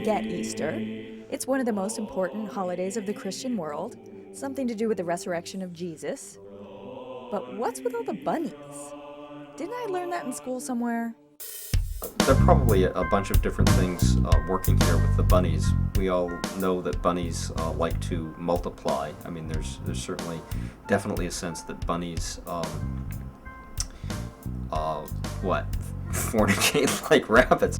get Easter. It's one of the most important holidays of the Christian world, something to do with the resurrection of Jesus. But what's with all the bunnies? Didn't I learn that in school somewhere? There are probably a bunch of different things working here with the bunnies. We all know that bunnies like to multiply. I mean, there's certainly definitely a sense that bunnies fornicate like rabbits.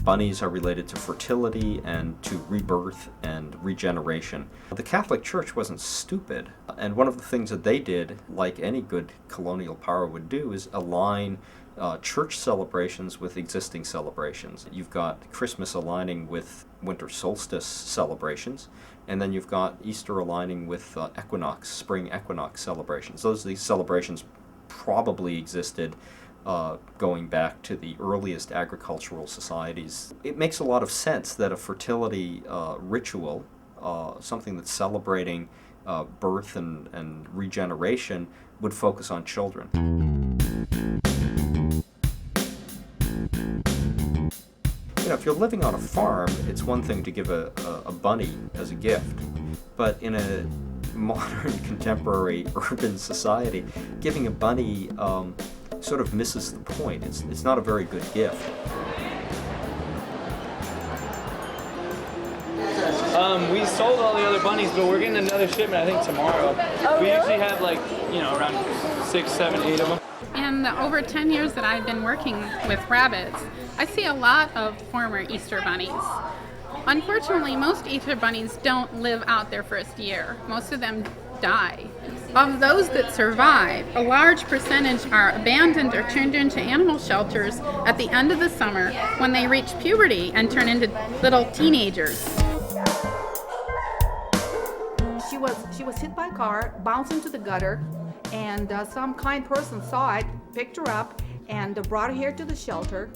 Bunnies are related to fertility and to rebirth and regeneration. The Catholic Church wasn't stupid, and one of the things that they did, like any good colonial power would do, is align church celebrations with existing celebrations. You've got Christmas aligning with winter solstice celebrations, and then you've got Easter aligning with spring equinox celebrations. These celebrations probably existed going back to the earliest agricultural societies. It makes a lot of sense that a fertility ritual, something that's celebrating birth and regeneration, would focus on children. You know, if you're living on a farm, it's one thing to give a bunny as a gift, but in a modern, contemporary, urban society, giving a bunny sort of misses the point. It's not a very good gift. We sold all the other bunnies, but we're getting another shipment, I think, tomorrow. We usually have around 6, 7, 8 of them. In the over 10 years that I've been working with rabbits, I see a lot of former Easter bunnies. Unfortunately, most Easter bunnies don't live out their first year. Most of them die. Of those that survive, a large percentage are abandoned or turned into animal shelters at the end of the summer when they reach puberty and turn into little teenagers. She was hit by a car, bounced into the gutter, and some kind person saw it, picked her up, and brought her here to the shelter.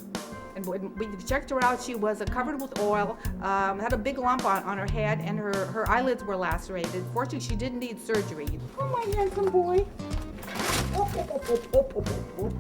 And when we checked her out, she was covered with oil, had a big lump on her head, and her eyelids were lacerated. Fortunately, she didn't need surgery. Oh, my handsome boy.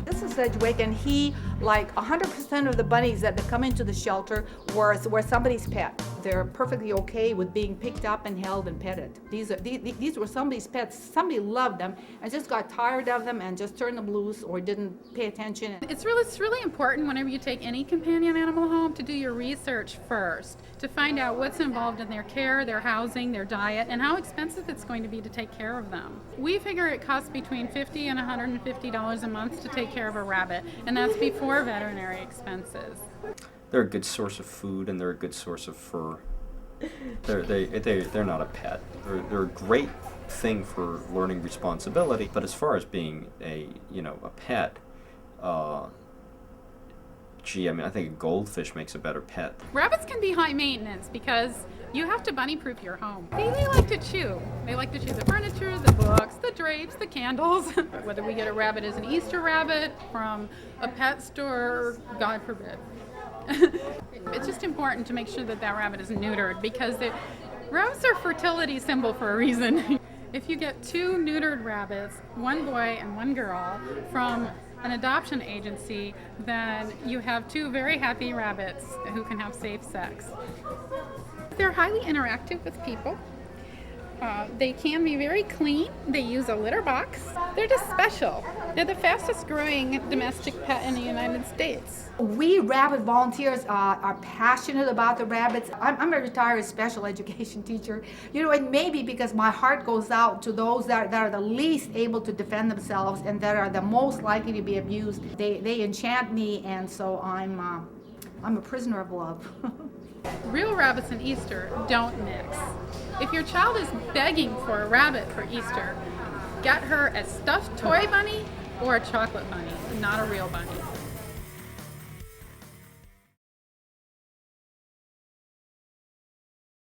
This is Sedgwick, and he, like 100% of the bunnies that come into the shelter were somebody's pet. They're perfectly okay with being picked up and held and petted. These were somebody's pets. Somebody loved them and just got tired of them and just turned them loose or didn't pay attention. It's really important whenever you take any companion animal home to do your research first, to find out what's involved in their care, their housing, their diet, and how expensive it's going to be to take care of them. We figure it costs between $50 and $150 a month to take care of a rabbit, and that's before veterinary expenses. They're a good source of food, and they're a good source of fur. They're not a pet. They're a great thing for learning responsibility, but as far as being a pet, I think a goldfish makes a better pet. Rabbits can be high maintenance because you have to bunny-proof your home. They like to chew. They like to chew the furniture, the books, the drapes, the candles. Whether we get a rabbit as an Easter rabbit from a pet store, God forbid. It's just important to make sure that rabbit is neutered because rabbits are a fertility symbol for a reason. If you get 2 neutered rabbits, one boy and one girl, from an adoption agency, then you have 2 very happy rabbits who can have safe sex. They're highly interactive with people. They can be very clean. They use a litter box. They're just special. They're the fastest growing domestic pet in the United States. We rabbit volunteers are passionate about the rabbits. I'm a retired special education teacher. It may be because my heart goes out to those that are the least able to defend themselves and that are the most likely to be abused. They enchant me, and so I'm a prisoner of love. Real rabbits and Easter don't mix. If your child is begging for a rabbit for Easter, get her a stuffed toy bunny or a chocolate bunny, not a real bunny.